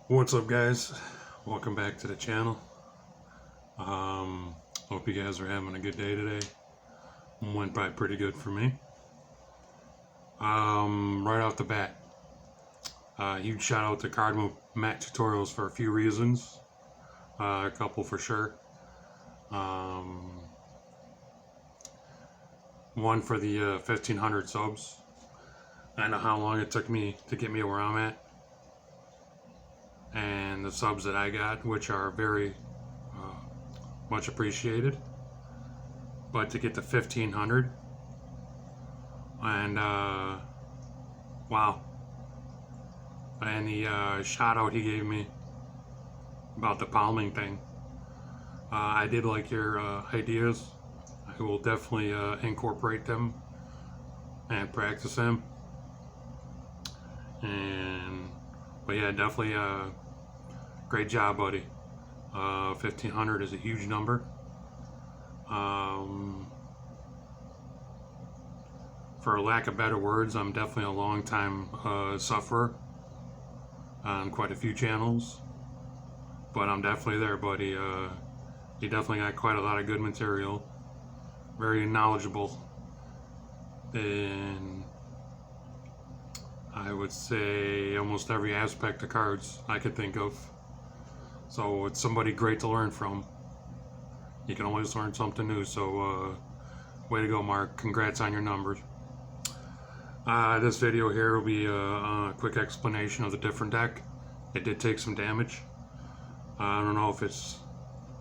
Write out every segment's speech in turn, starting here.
What's up, guys? Welcome back to the channel. Hope you guys are having a good day today. Went by pretty good for me. Right off the bat, huge shout out to Cardinal Matt Tutorials for a few reasons. A couple for sure. One for the 1,500 subs. I know how long it took me to get me where I'm at. And the subs that I got, which are very much appreciated. But to get to 1,500, and wow. And the shout out he gave me about the palming thing. I did like your ideas. I will definitely incorporate them and practice them. But yeah, definitely great job, buddy. 1,500 is a huge number. For lack of better words, I'm definitely a long time sufferer on quite a few channels, but I'm definitely there, buddy. You definitely got quite a lot of good material, very knowledgeable, and I would say almost every aspect of cards I could think of. So it's somebody great to learn from. You can always learn something new, so way to go, Mark. Congrats on your numbers. This video here will be a quick explanation of the different deck. It did take some damage. I don't know if it's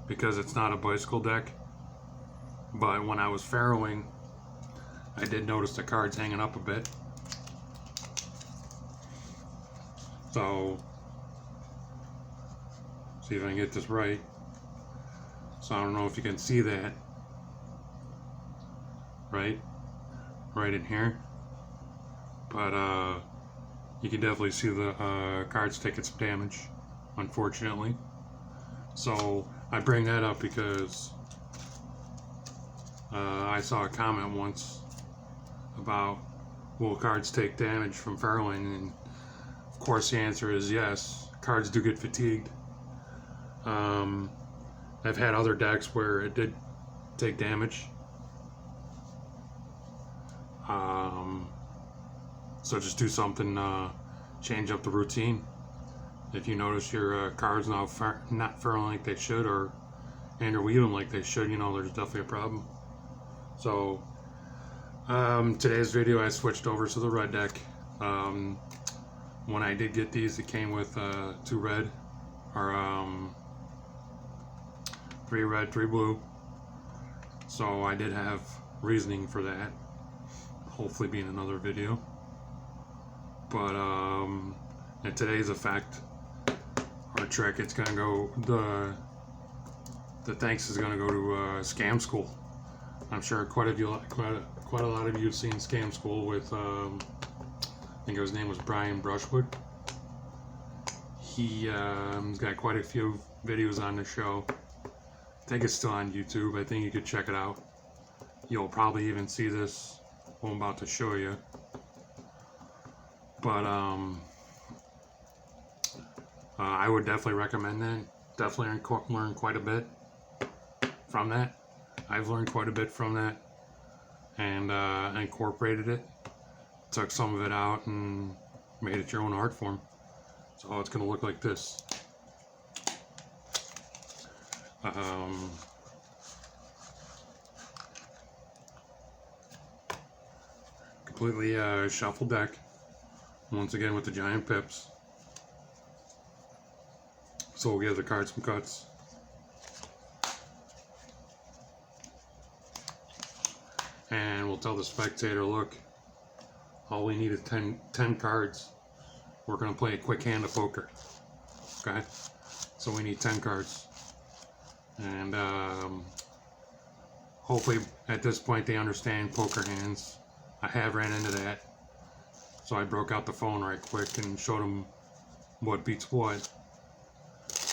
because it's not a bicycle deck, but when I was farrowing, I did notice the cards hanging up a bit. So, see if I can get this right. So I don't know if you can see that. Right in here. But you can definitely see the cards taking some damage, unfortunately. So I bring that up because I saw a comment once about, will cards take damage from farrowing? And of course the answer is yes. Cards do get fatigued. I've had other decks where it did take damage. So just do something, change up the routine. If you notice your cards now not farrowing like they should, or interweaving like they should, you know there's definitely a problem. So today's video I switched over to the red deck. When I did get these, it came with 2 red, or 3 red, 3 blue. So I did have reasoning for that. Hopefully be in another video. But in today's effect, our trick, it's gonna go, the thanks is gonna go to Scam School. I'm sure quite a lot of you have seen Scam School with I think his name was Brian Brushwood. He's got quite a few videos on the show. I think it's still on YouTube. I think you could check it out. You'll probably even see this what I'm about to show you. But I would definitely recommend that. Definitely learn quite a bit from that. I've learned quite a bit from that, and incorporated it. Took some of it out and made it your own art form. So it's going to look like this. Completely shuffled deck. Once again with the giant pips. So we'll give the cards some cuts. And we'll tell the spectator, look, all we need is 10 cards. We're going to play a quick hand of poker. Okay? So we need 10 cards. And hopefully at this point they understand poker hands. I have ran into that. So I broke out the phone right quick and showed them what beats what.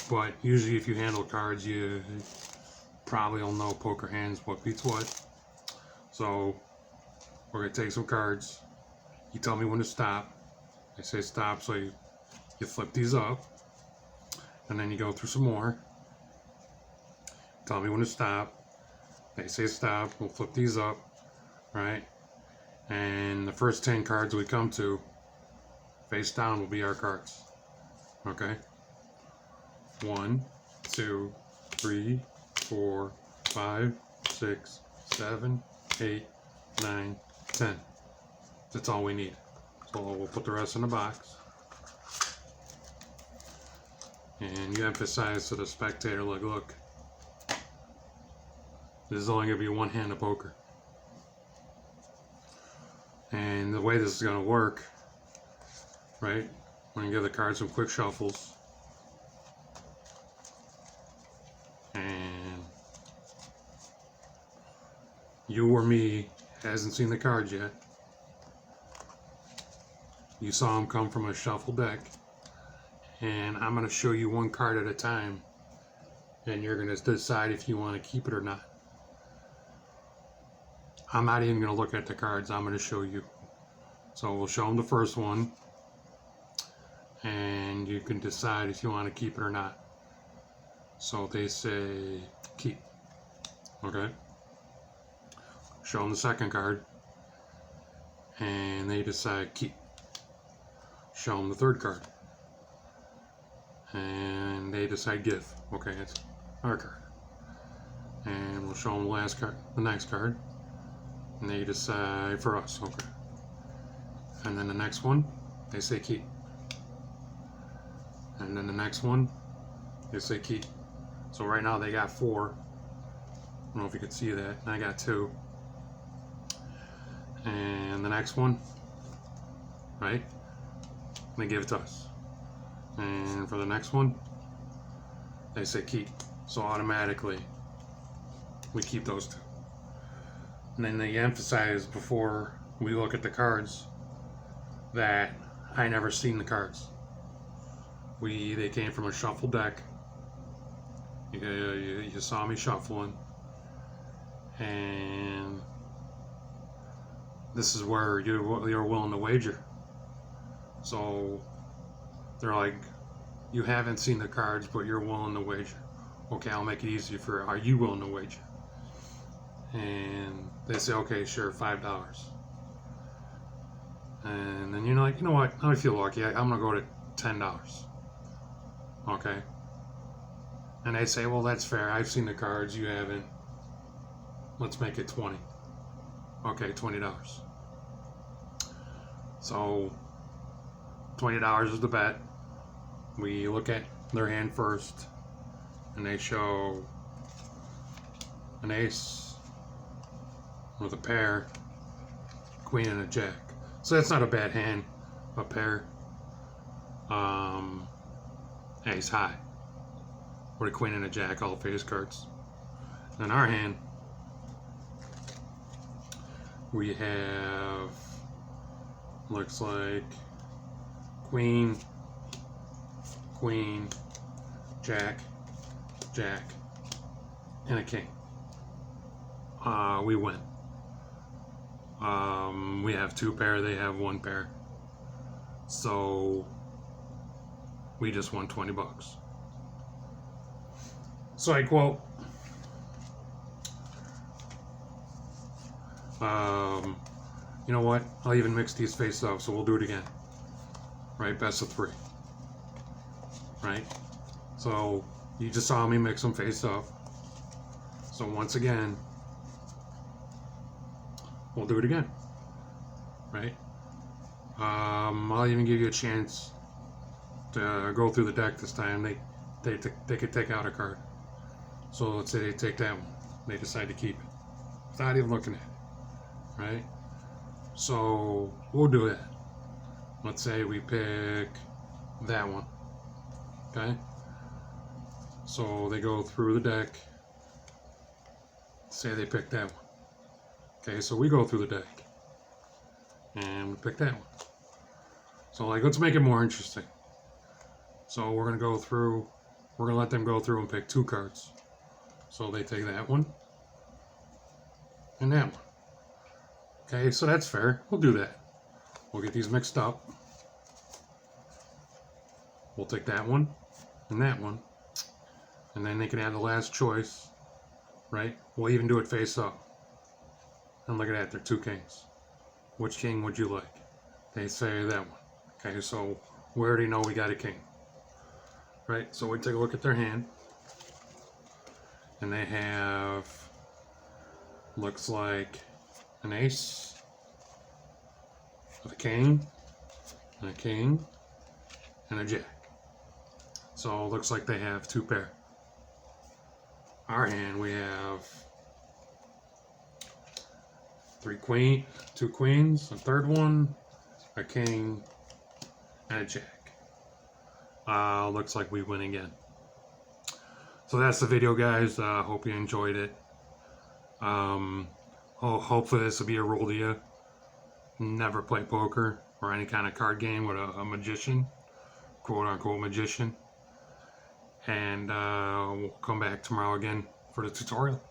But usually if you handle cards, you probably will know poker hands, what beats what. So we're going to take some cards. You tell me when to stop. I say stop, so you flip these up. and then you go through some more. Tell me when to stop. They say stop. We'll flip these up, right? And the first 10 cards we come to, face down, will be our cards. Okay? 1, 2, 3, 4, 5, 6, 7, 8, 9, 10. That's all we need. So we'll put the rest in the box. And you emphasize to the spectator, like, look, this is only going to be one hand of poker. And the way this is going to work, right, we're going to give the cards some quick shuffles. And you or me hasn't seen the cards yet. You saw them come from a shuffle deck. And I'm going to show you one card at a time. And you're going to decide if you want to keep it or not. I'm not even going to look at the cards. I'm going to show you. So we'll show them the first one. And you can decide if you want to keep it or not. So they say keep. Okay. Show them the second card. And they decide keep. Show them the third card. And they decide give. Okay, it's our card. And we'll show them the last card, the next card. And they decide for us. Okay. And then the next one, they say keep. And then the next one, they say keep. So right now they got 4. I don't know if you can see that. And I got 2. And the next one, right? They give it to us. And for the next one, they say keep. So automatically, we keep those 2. And then they emphasize before we look at the cards that I never seen the cards. They came from a shuffle deck. You saw me shuffling, and this is where you're willing to wager. So they're like, you haven't seen the cards, but you're willing to wager. Okay, I'll make it easy for you. Are you willing to wager? And they say, okay, sure, $5. And then you're like, you know what? I feel lucky. I'm gonna go to $10. Okay. And they say, well, that's fair. I've seen the cards. You haven't. Let's make it 20. Okay, $20. So $20 is the bet. We look at their hand first, and they show an ace with a pair, queen and a jack. So that's not a bad hand, a pair. Ace high, with a queen and a jack, all face cards. In our hand, we have, looks like queen, queen, jack, jack, and a king. We win. We have 2 pair, they have 1 pair. So we just won $20. So I quote, you know what? I'll even mix these face up, so we'll do it again. Right? Best of 3. Right? So you just saw me mix them face up. So once again, we'll do it again. Right? I'll even give you a chance to go through the deck this time. They could take out a card. So let's say they take that one. They decide to keep it without even looking at it. Right? So we'll do that. Let's say we pick that one. Okay? So they go through the deck. Say they pick that one. Okay, so we go through the deck. And we pick that one. So like, let's make it more interesting. So we're going to go through, we're going to let them go through and pick 2 cards. So they take that one and that one. Okay, so that's fair. We'll do that. We'll get these mixed up. We'll take that one and that one. And then they can add the last choice, right? We'll even do it face up. And look at that, they're 2 kings. Which king would you like? They say that one. Okay, so we already know we got a king. Right, so we take a look at their hand. And they have, looks like an ace, a king, and a jack. So it looks like they have 2 pair. Our hand, we have 2 queens, a third one, a king, and a jack. Looks like we win again. So that's the video, guys. Hope you enjoyed it. Hopefully this will be a rule to you. Never play poker or any kind of card game with a magician, quote-unquote magician. And we'll come back tomorrow again for the tutorial.